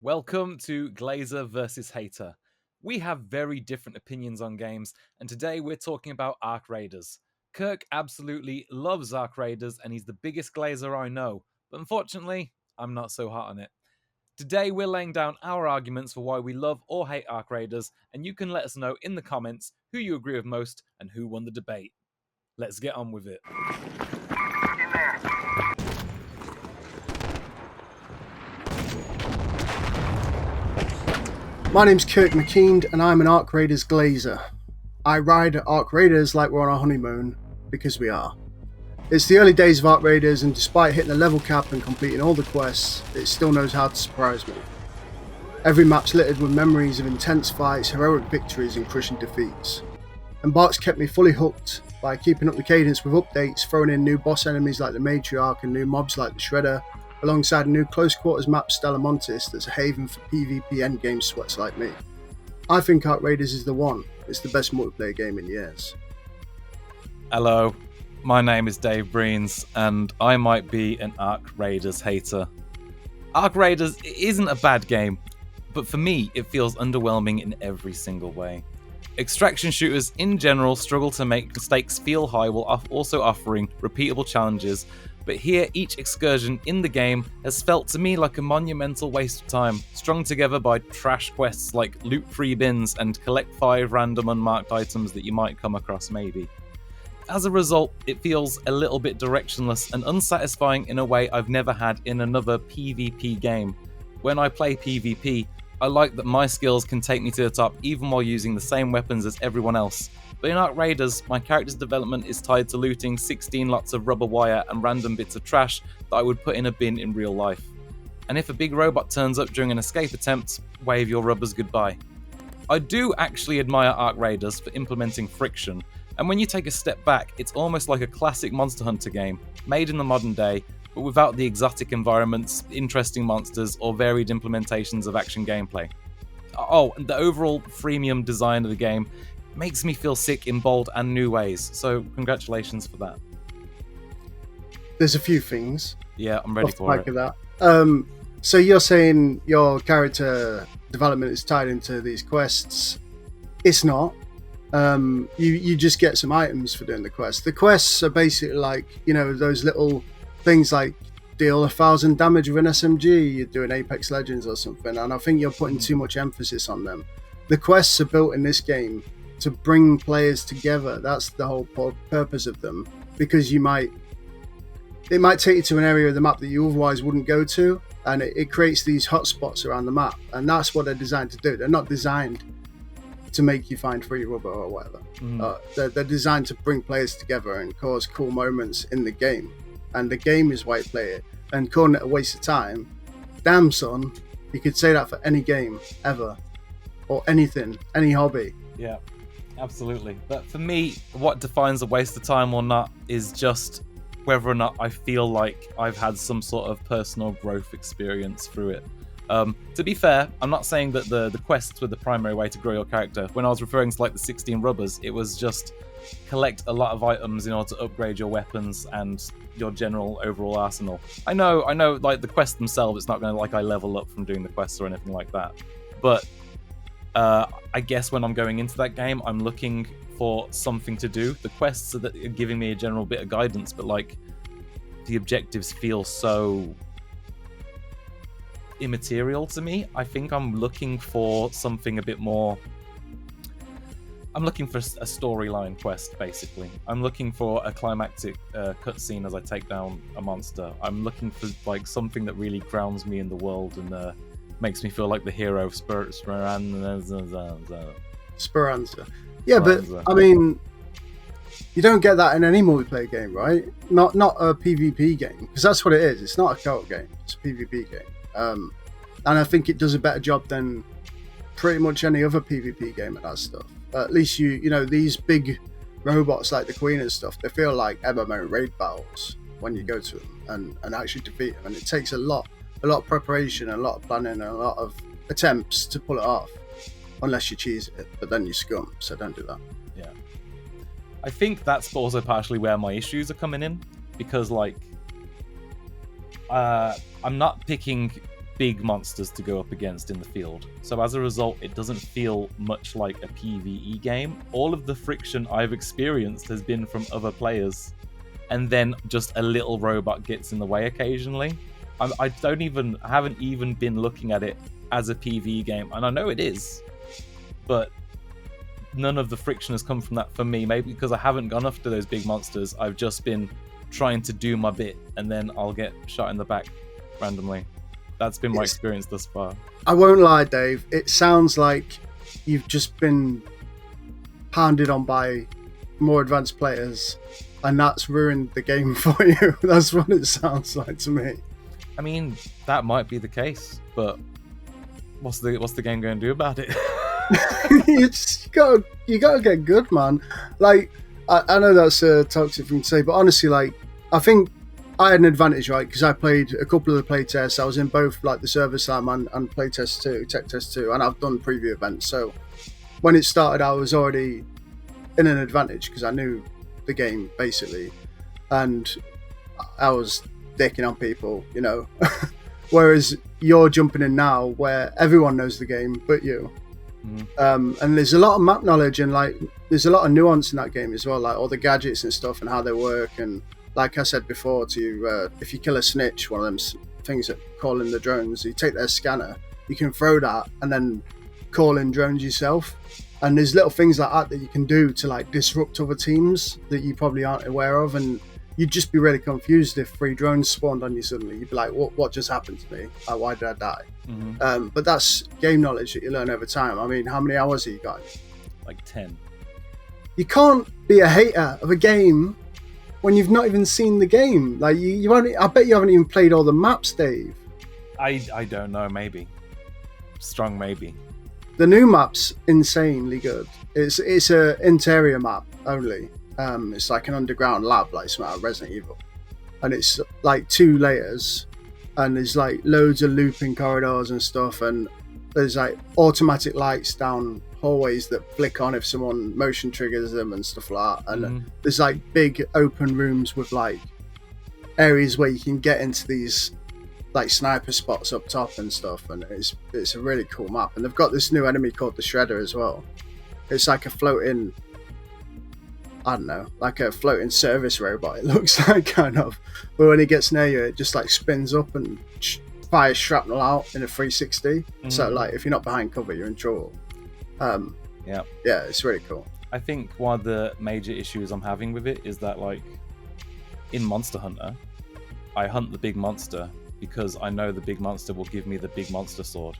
Welcome to Glazer versus HATER. We have very different opinions on games, and today we're talking about Arc Raiders. Kirk absolutely loves Arc Raiders, and he's the biggest Glazer I know, but unfortunately, I'm not so hot on it. Today we're laying down our arguments for why we love or hate Arc Raiders, and you can let us know in the comments who you agree with most and who won the debate. Let's get on with it. My name's Kirk McKeand and I'm an Arc Raiders Glazer. I ride Arc Raiders like we're on our honeymoon, because we are. It's the early days of Arc Raiders, and despite hitting the level cap and completing all the quests, it still knows how to surprise me. Every map's littered with memories of intense fights, heroic victories and crushing defeats. And Bark's kept me fully hooked by keeping up the cadence with updates, throwing in new boss enemies like the Matriarch and new mobs like the Shredder, alongside a new close quarters map Stella Montis that's a haven for PvP endgame sweats like me. I think Arc Raiders is the one. It's the best multiplayer game in years. Hello, my name is Dave Breens, and I might be an Arc Raiders hater. Arc Raiders isn't a bad game, but for me, it feels underwhelming in every single way. Extraction shooters in general struggle to make the stakes feel high while also offering repeatable challenges, but here each excursion in the game has felt to me like a monumental waste of time, strung together by trash quests like loot free bins and collect 5 random unmarked items that you might come across maybe. As a result, it feels a little bit directionless and unsatisfying in a way I've never had in another PvP game. When I play PvP, I like that my skills can take me to the top even while using the same weapons as everyone else. But in Arc Raiders, my character's development is tied to looting 16 lots of rubber wire and random bits of trash that I would put in a bin in real life. And if a big robot turns up during an escape attempt, wave your rubbers goodbye. I do actually admire Arc Raiders for implementing friction, and when you take a step back, it's almost like a classic Monster Hunter game, made in the modern day, but without the exotic environments, interesting monsters, or varied implementations of action gameplay. Oh, and the overall freemium design of the game makes me feel sick in bold and new ways, so congratulations for that. There's a few things. Yeah, I'm ready off the for back it. of that. So you're saying your character development is tied into these quests. It's not. You just get some items for doing the quests. The quests are basically like, those little things like deal 1,000 damage with an SMG, you're doing Apex Legends or something, and I think you're putting too much emphasis on them. The quests are built in this game to bring players together. That's the whole purpose of them, because it might take you to an area of the map that you otherwise wouldn't go to, and it creates these hotspots around the map, and that's what they're designed to do. They're not designed to make you find free rubber or whatever. They're designed to bring players together and cause cool moments in the game, and the game is why you play it. And calling it a waste of time, damn son, you could say that for any game ever, or anything, any hobby. Yeah, absolutely. But for me, what defines a waste of time or not is just whether or not I feel like I've had some sort of personal growth experience through it. To be fair, I'm not saying that the quests were the primary way to grow your character. When I was referring to like the 16 rubbers, it was just collect a lot of items in order to upgrade your weapons and your general overall arsenal. I know, like the quests themselves, it's not going to like I level up from doing the quests or anything like that. But I guess when I'm going into that game, I'm looking for something to do. The quests are giving me a general bit of guidance, but like the objectives feel so immaterial to me. I think I'm looking for something a bit more. I'm looking for a storyline quest, basically. I'm looking for a climactic cutscene as I take down a monster. I'm looking for like something that really grounds me in the world and makes me feel like the hero of Speranza. Yeah, but I mean, you don't get that in any multiplayer game, right? Not a PvP game, because that's what it is. It's not a co-op game. It's a PvP game. And I think it does a better job than pretty much any other PvP game at that stuff. At least these big robots like the Queen and stuff, they feel like MMO raid battles when you go to them and actually defeat them. And it takes a lot of preparation, a lot of planning, and a lot of attempts to pull it off. Unless you cheese it, but then you scum, so don't do that. Yeah. I think that's also partially where my issues are coming in, because like I'm not picking big monsters to go up against in the field. So as a result, it doesn't feel much like a PvE game. All of the friction I've experienced has been from other players, and then just a little robot gets in the way occasionally. I haven't even been looking at it as a PvE game, and I know it is, but none of the friction has come from that for me. Maybe because I haven't gone after those big monsters. I've just been trying to do my bit, and then I'll get shot in the back randomly. That's been my experience thus far. I won't lie, Dave. It sounds like you've just been pounded on by more advanced players, and that's ruined the game for you. That's what it sounds like to me. I mean, that might be the case, but what's the game going to do about it? you gotta get good, man. Like, I know that's a toxic thing to say, but honestly, like, I think I had an advantage, right? Because I played a couple of the playtests. I was in both, like, the server slam and playtest 2, tech test 2, and I've done preview events. So when it started, I was already in an advantage because I knew the game basically, and I was dicking on people, you know. Whereas you're jumping in now, where everyone knows the game but you. And there's a lot of map knowledge, and like there's a lot of nuance in that game as well, like all the gadgets and stuff and how they work. And like I said before to you, if you kill a snitch, one of them things that call in the drones, you take their scanner, you can throw that and then call in drones yourself. And there's little things like that you can do to like disrupt other teams that you probably aren't aware of, and you'd just be really confused if 3 drones spawned on you suddenly. You'd be like, what just happened to me? Like, why did I die? But that's game knowledge that you learn over time. I mean, how many hours have you got? Like 10. You can't be a hater of a game when you've not even seen the game. Like, you won't, I bet you haven't even played all the maps, Dave. I don't know, maybe. Strong maybe. The new map's insanely good. It's a interior map only. It's like an underground lab, like some out of Resident Evil, and it's like 2 layers, and there's like loads of looping corridors and stuff, and there's like automatic lights down hallways that flick on if someone motion triggers them and stuff like that. And there's like big open rooms with like areas where you can get into these like sniper spots up top and stuff, and it's a really cool map. And they've got this new enemy called the Shredder as well. It's like a floating, I don't know, like a floating service robot, it looks like, kind of. But when it gets near you, it just like spins up and fires shrapnel out in a 360. So like if you're not behind cover, you're in trouble. Yeah, it's really cool. I think one of the major issues I'm having with it is that, like, in Monster Hunter, I hunt the big monster because I know the big monster will give me the big monster sword.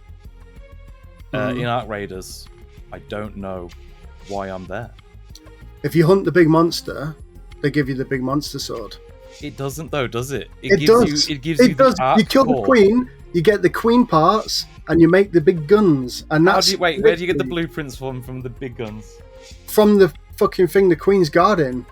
In Arc Raiders, I don't know why I'm there. If you hunt the big monster, they give you the big monster sword. It doesn't though, does it? It does. It gives you the arc You kill core. the queen, you get the queen parts, and you make the big guns. And that's where do you get the blueprints from the big guns? From the fucking thing the queen's guarding.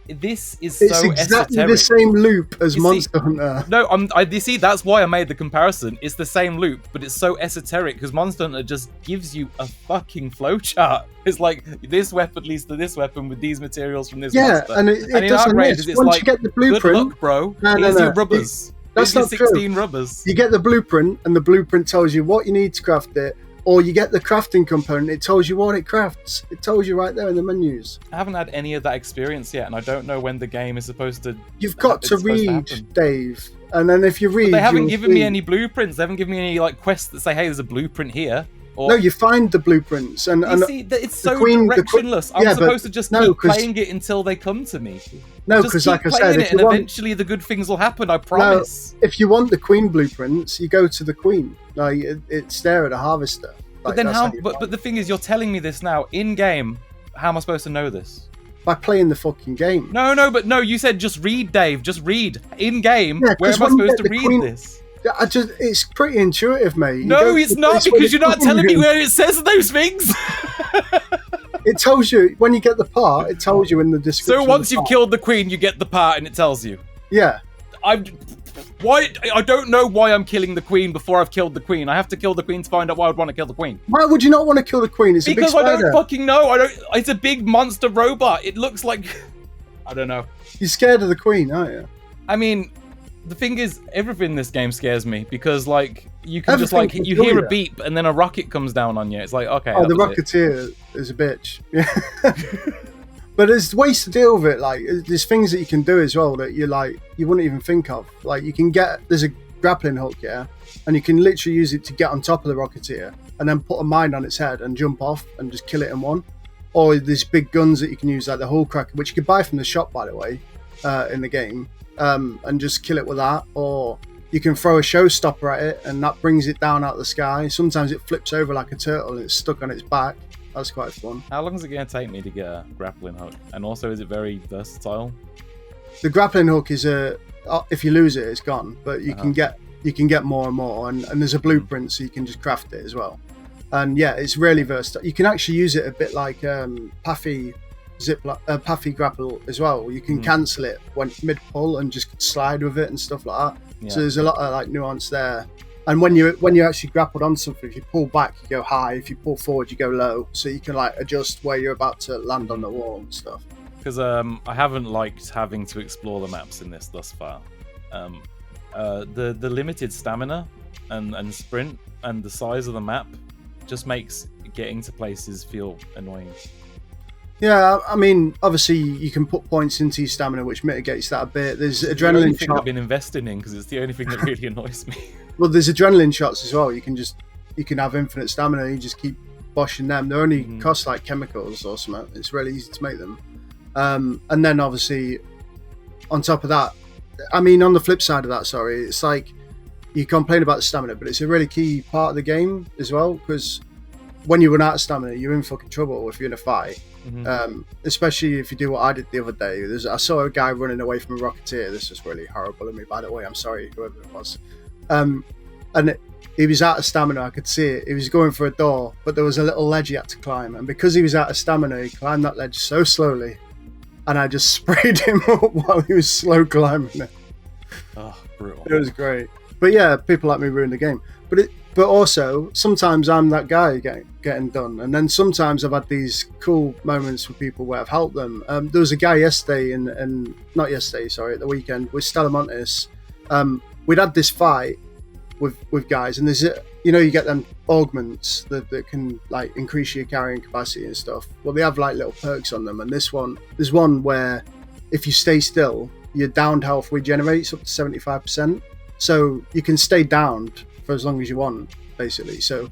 This is It's so exactly esoteric. the same loop as You Monster Hunter. No, you see, that's why I made the comparison. It's the same loop, but it's so esoteric because Monster Hunter just gives you a fucking flowchart. It's like, this weapon leads to this weapon with these materials from this monster. And it in doesn't Arc Raiders, miss. it's Once like, you get the blueprint, good luck, bro. Here's your rubbers. That's Here's not your true. 16 rubbers. You get the blueprint, and the blueprint tells you what you need to craft it, or you get the crafting component, it tells you what it crafts. It tells you right there in the menus. I haven't had any of that experience yet, and I don't know when the game is supposed to. You've got to read, happen. Dave. And then if you read, But they haven't given me any blueprints. They haven't given me any like quests that say, "Hey, there's a blueprint here." Or... No, you find the blueprints, and You see, it's so queen- directionless. I'm supposed to just keep playing it until they come to me. No, Just because keep like I playing said, it, and eventually the good things will happen. I promise. if you want the queen blueprints, you go to the queen. Like it's there at a harvester. But then But the thing is, you're telling me this now in game. How am I supposed to know this? By playing the fucking game. No. You said just read, Dave. Just read in game. Yeah, where am I supposed to read this? It's pretty intuitive, mate. No, it's not, because you're not telling me where it says those things. It tells you when you get the part. It tells you in the description. So once you've killed the queen, you get the part, and it tells you. Yeah. I don't know why I'm killing the queen before I've killed the queen. I have to kill the queen to find out why I'd want to kill the queen. Why would you not want to kill the queen? It's because a big spider. I don't fucking know. It's a big monster robot. It looks like I don't know. You're scared of the queen, aren't you? I mean, The thing is, everything in this game scares me because, like, you can just Everything like can you kill hear you. a beep and then a rocket comes down on you. It's like, okay, Oh, that the was it. Rocketeer is a bitch. Yeah. But there's ways to deal with it. Like, there's things that you can do as well that you wouldn't even think of. Like, you can there's a grappling hook, yeah, and you can literally use it to get on top of the Rocketeer and then put a mine on its head and jump off and just kill it in one. Or there's big guns that you can use, like the Hull Cracker, which you can buy from the shop, by the way, in the game, and just kill it with that. Or you can throw a showstopper at it, and that brings it down out of the sky. Sometimes it flips over like a turtle and it's stuck on its back. That's quite fun. How long is it going to take me to get a grappling hook? And also, is it very versatile? The grappling hook is if you lose it, it's gone. But you can get more and more, and there's a blueprint, so you can just craft it as well. And yeah, it's really versatile. You can actually use it a bit like Paffy grapple as well. You can cancel it when mid pull and just slide with it and stuff like that. Yeah. So there's a lot of like nuance there. And when you actually grappled on something, if you pull back, you go high. If you pull forward, you go low. So you can like adjust where you're about to land on the wall and stuff. Because I haven't liked having to explore the maps in this thus far. The limited stamina and sprint and the size of the map just makes getting to places feel annoying. Yeah, I mean, obviously you can put points into your stamina, which mitigates that a bit. There's adrenaline shots I've been investing in because it's the only thing that really annoys me. Well, there's adrenaline shots as well. You can have infinite stamina. You just keep boshing them. They only cost like chemicals or something. It's really easy to make them. And then obviously, on top of that, I mean, on the flip side of that, sorry, it's like you complain about the stamina, but it's a really key part of the game as well, because when you run out of stamina, you're in fucking trouble if you're in a fight. Especially if you do what I did the other day. I saw a guy running away from a Rocketeer. This was really horrible of me, by the way. I'm sorry, whoever it was. And he was out of stamina. I could see it. He was going for a door, but there was a little ledge he had to climb. And because he was out of stamina, he climbed that ledge so slowly. And I just sprayed him up while he was slow climbing it. Oh, brutal. It was great. But yeah, people like me ruin the game. But also, sometimes I'm that guy getting done. And then sometimes I've had these cool moments with people where I've helped them. There was a guy yesterday, at the weekend, with Stellamontis. We'd had this fight with guys, and there's you get them augments that can like increase your carrying capacity and stuff. Well, they have like little perks on them, and there's one where if you stay still, your downed health regenerates up to 75%. So you can stay downed for as long as you want, basically. So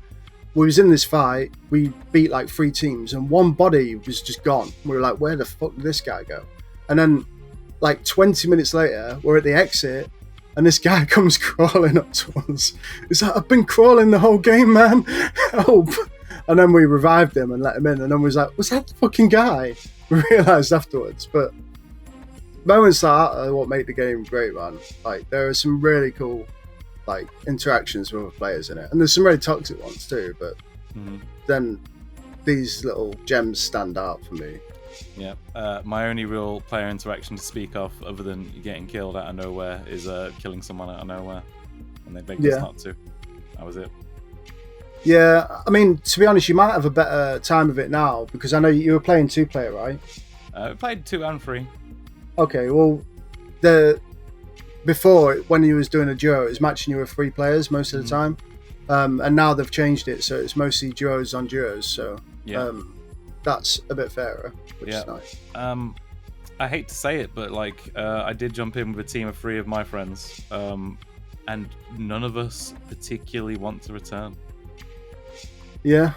we was in this fight, we beat like 3 teams, and one body was just gone. We were like, where the fuck did this guy go? And then like 20 minutes later, we're at the exit, and this guy comes crawling up to us. He's like, I've been crawling the whole game, man. Help. And then we revived him and let him in, and then we was like, was that the fucking guy? We realised afterwards. But moments like that are what make the game great, man. Like, there are some really cool like interactions with other players in it, and there's some really toxic ones too, but then these little gems stand out for me. Yeah, my only real player interaction to speak of, other than getting killed out of nowhere, is killing someone out of nowhere, and they begged us not to. That was it. Yeah, I mean, to be honest, you might have a better time of it now, because I know you were playing 2-player, right? We played 2 and 3. Okay, well, before, when you was doing a duo, it was matching you with 3 players most of the time, and now they've changed it, so it's mostly duos on duos. So that's a bit fairer, which is nice. I hate to say it, but like I did jump in with a team of 3 of my friends, and none of us particularly want to return. Yeah.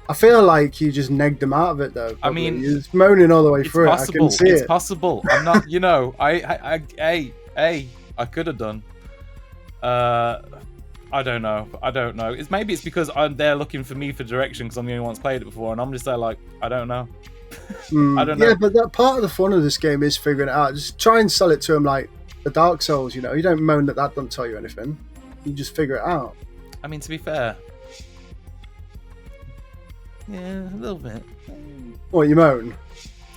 I feel like you just negged them out of it, though. Probably. I mean, you're moaning all the way through possible. it. I can see it's possible. I'm not, I could have done. I don't know. Maybe it's because they're looking for me for direction because I'm the only one that's played it before, and I'm just there like, I don't know. I don't know. Yeah, but that part of the fun of this game is figuring it out. Just try and sell it to them like the Dark Souls. You don't moan that doesn't tell you anything. You just figure it out. I mean, to be fair. Yeah, a little bit. What, you moan?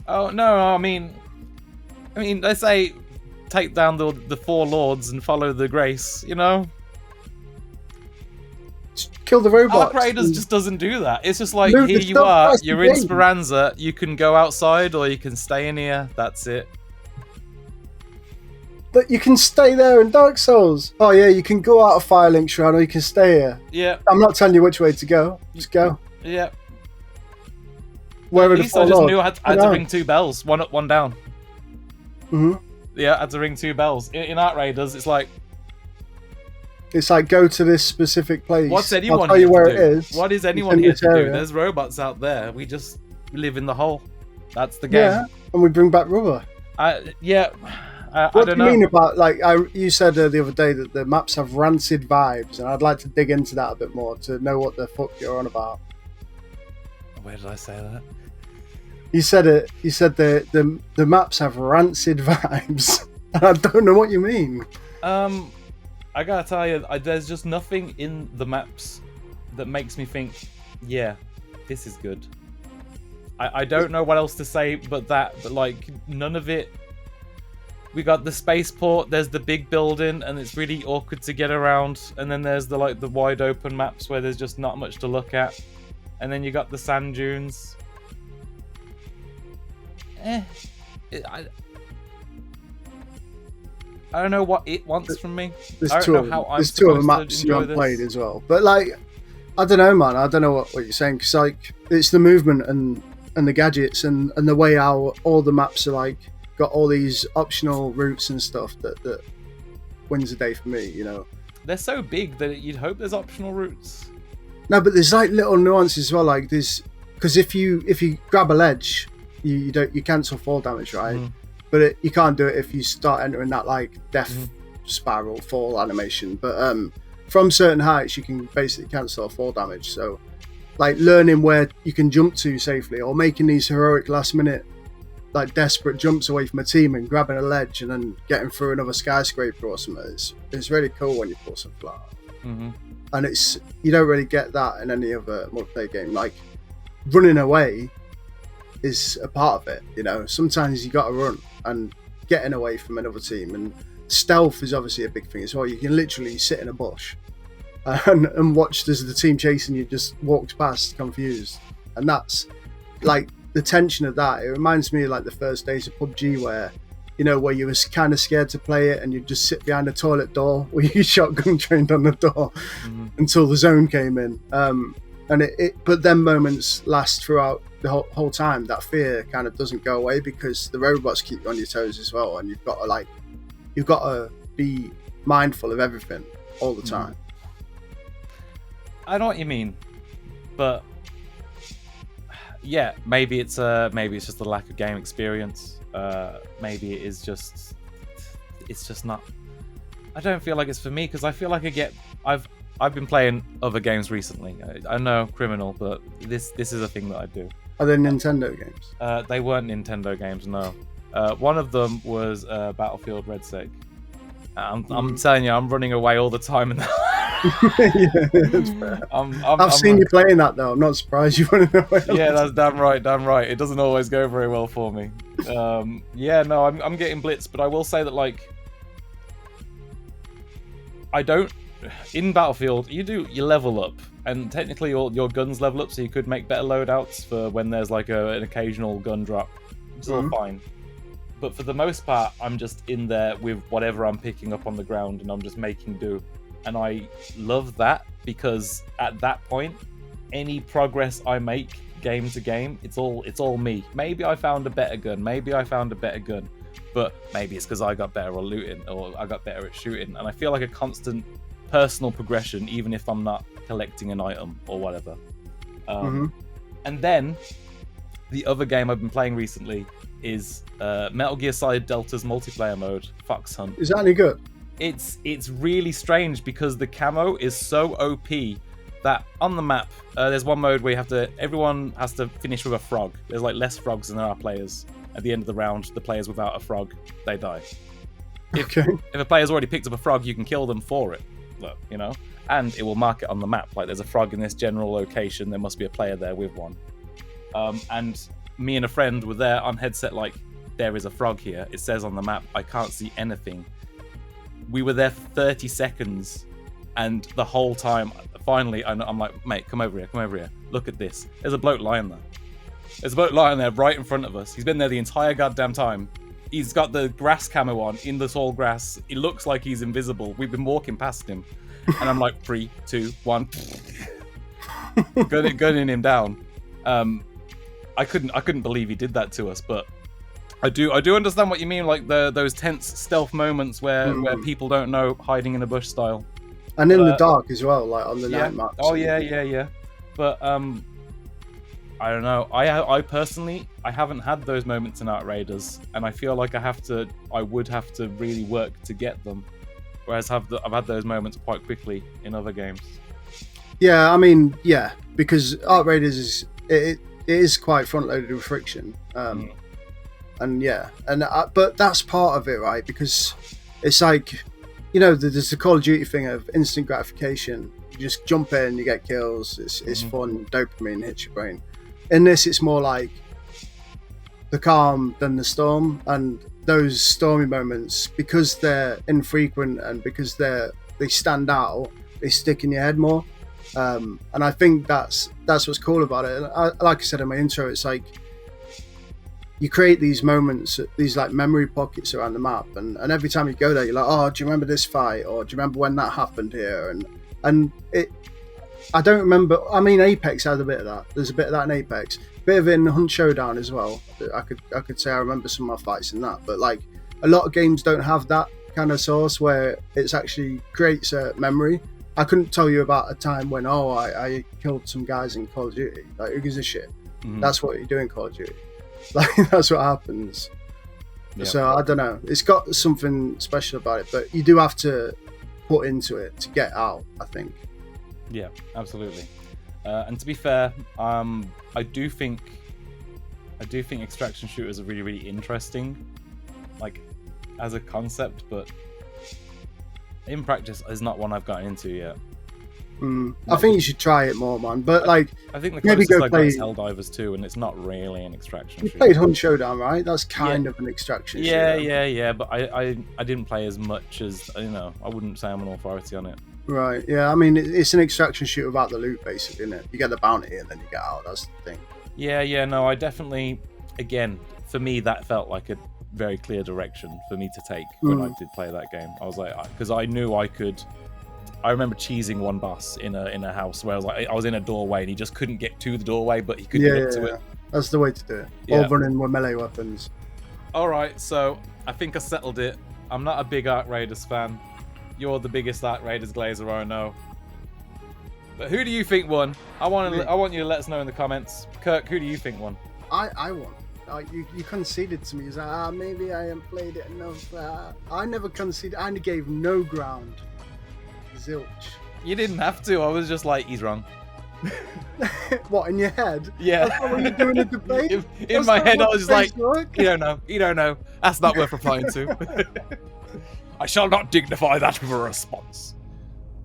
Oh no, I mean, let's say take down the 4 lords and follow the grace. Just kill the robots. Arc Raiders just doesn't do that. It's just like, here you are, you're in Speranza. You can go outside or you can stay in here. That's it. But you can stay there in Dark Souls. Oh yeah, you can go out of Firelink Shrine or you can stay here. Yeah. I'm not telling you which way to go. Just go. Yeah. Wherever At least I just knew I had to ring 2 bells, one up, one down. Yeah, I had to ring 2 bells. In Arc Raiders, it's like go to this specific place. What's anyone I'll tell you here where to it do? is. What is anyone here to do? There's robots out there. We just live in the hole. That's the game. Yeah, and we bring back rubber. I What don't do you know. mean about, like, you said the other day that the maps have rancid vibes, and I'd like to dig into that a bit more to know what the fuck you're on about. Where did I say that? You said it. You said the maps have rancid vibes. I don't know what you mean. I gotta tell you, there's just nothing in the maps that makes me think, yeah, this is good. I don't know what else to say but that, but like none of it. We got the spaceport, there's the big building, and it's really awkward to get around. And then there's the wide open maps where there's just not much to look at. And then you got the sand dunes. I don't know what it wants from me. There's two other maps you haven't played as well. But like, I don't know, man. I don't know what you're saying, because like it's the movement and the gadgets and the way how all the maps are like got all these optional routes and stuff that wins the day for me. You know, they're so big that you'd hope there's optional routes. No, but there's like little nuances as well. Like there's, because if you grab a ledge, you cancel fall damage, right? But you can't do it if you start entering that like death spiral fall animation. But from certain heights, you can basically cancel fall damage. So, like learning where you can jump to safely, or making these heroic last minute, like desperate jumps away from a team and grabbing a ledge and then getting through another skyscraper or something, it's really cool when you pull something like that. And you don't really get that in any other multiplayer game. Like running away is a part of it, you know. Sometimes you got to run and getting away from another team, and stealth is obviously a big thing as well. You can literally sit in a bush and watch as the team chasing you just walks past confused, and that's like the tension of that. It reminds me of like the first days of PUBG where, you know, where you was kind of scared to play it and you just sit behind a toilet door where you shotgun trained on the door until the zone came in. But then moments last throughout the whole time. That fear kind of doesn't go away because the robots keep you on your toes as well, and you've got to be mindful of everything all the time. I know what you mean, but yeah, maybe it's just a lack of game experience. Maybe it is just, it's just not. I don't feel like it's for me because I feel like I've been playing other games recently. I know, criminal, but this is a thing that I do. Are they Nintendo games? They weren't Nintendo games, no. One of them was Battlefield Red Seg. I'm telling you, I'm running away all the time. Yeah, that's fair. I've seen you playing that though. I'm not surprised you're running away. Yeah, that's damn right. It doesn't always go very well for me. Yeah, no, I'm getting blitzed, but I will say that like I don't. In Battlefield, you level up, and technically your guns level up, so you could make better loadouts for when there's like an occasional gun drop. It's all fine. But for the most part, I'm just in there with whatever I'm picking up on the ground, and I'm just making do. And I love that because at that point, any progress I make game to game, it's all me. Maybe I found a better gun. But maybe it's because I got better at looting or I got better at shooting. And I feel like a constant personal progression, even if I'm not collecting an item or whatever. And then the other game I've been playing recently is Metal Gear Solid Delta's multiplayer mode, Fox Hunt. Is that any good? It's really strange because the camo is so OP that on the map there's one mode where everyone has to finish with a frog. There's like less frogs than there are players. At the end of the round, the players without a frog, they die. If a player's already picked up a frog, you can kill them for it. Look, you know, and it will mark it on the map. Like there's a frog in this general location. There must be a player there with one. And me and a friend were there on headset. Like there is a frog here. It says on the map. I can't see anything. We were there for 30 seconds, and the whole time, finally, I'm like, mate, come over here. Look at this. There's a bloke lying there. There's a bloke lying there right in front of us. He's been there the entire goddamn time. He's got the grass camo on in the tall grass. He looks like he's invisible. We've been walking past him, and I'm like 3, 2, 1, gunning him down. I couldn't believe he did that to us, but I do understand what you mean. Like those tense stealth moments where people don't know, hiding in a bush style, and in the dark as well, like on the night maps. Oh yeah. But I don't know. I personally haven't had those moments in Arc Raiders, and I feel like I would have to really work to get them. Whereas I've had those moments quite quickly in other games. Yeah, I mean, yeah, because Arc Raiders is quite front loaded with friction, and yeah, but that's part of it, right? Because it's like, you know, there's the Call of Duty thing of instant gratification. You just jump in, you get kills. It's fun. Dopamine hits your brain. In this, it's more like the calm than the storm, and those stormy moments, because they're infrequent and because they stand out, they stick in your head more. And I think that's what's cool about it. And like I said in my intro, it's like you create these moments, these like memory pockets around the map, and every time you go there, you're like, oh, do you remember this fight, or do you remember when that happened here? And it. I don't remember. I mean, Apex had a bit of that. There's a bit of that in Apex. A bit of it in Hunt Showdown as well. I could say I remember some of my fights in that. But like a lot of games don't have that kind of source where it's actually creates a memory. I couldn't tell you about a time when I killed some guys in Call of Duty. Like, who gives a shit? That's what you do in Call of Duty. Like, that's what happens. Yep. So I don't know. It's got something special about it, but you do have to put into it to get out, I think. Yeah, absolutely. And to be fair, I do think extraction shooters are really, really interesting, like as a concept, but in practice is not one I've gotten into yet. I think you should try it more, man. But like, I think the closest I got is Helldivers 2, and it's not really an extraction shooter. You played Hunt Showdown, right? That's kind of an extraction shooter. Yeah. But I didn't play as much as, you know. I wouldn't say I'm an authority on it. Right. Yeah. I mean, it's an extraction shooter without the loot, basically, isn't it? You get the bounty and then you get out. That's the thing. Yeah. No, I definitely. Again, for me, that felt like a very clear direction for me to take when I did play that game. I was like, because I knew I could. I remember cheesing one boss in a house where I was in a doorway and he just couldn't get to the doorway, but he could get up to it. That's the way to do it. Yeah. Or running with melee weapons. All right, so I think I settled it. I'm not a big Arc Raiders fan. You're the biggest Arc Raiders Glazer I know. But who do you think won? I want you to let us know in the comments. Kirk, who do you think won? I won. You conceded to me. You like, maybe I haven't played it enough. I never conceded. I gave no ground. Zilch. You didn't have to. I was just like, he's wrong. What, in your head? Yeah. That's not when you're doing a debate? in my head, I was just like, you don't know. That's not worth replying to. I shall not dignify that with a response.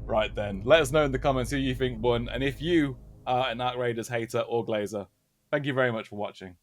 Right then, let us know in the comments who you think won, and if you are an Arc Raiders hater or Glazer. Thank you very much for watching.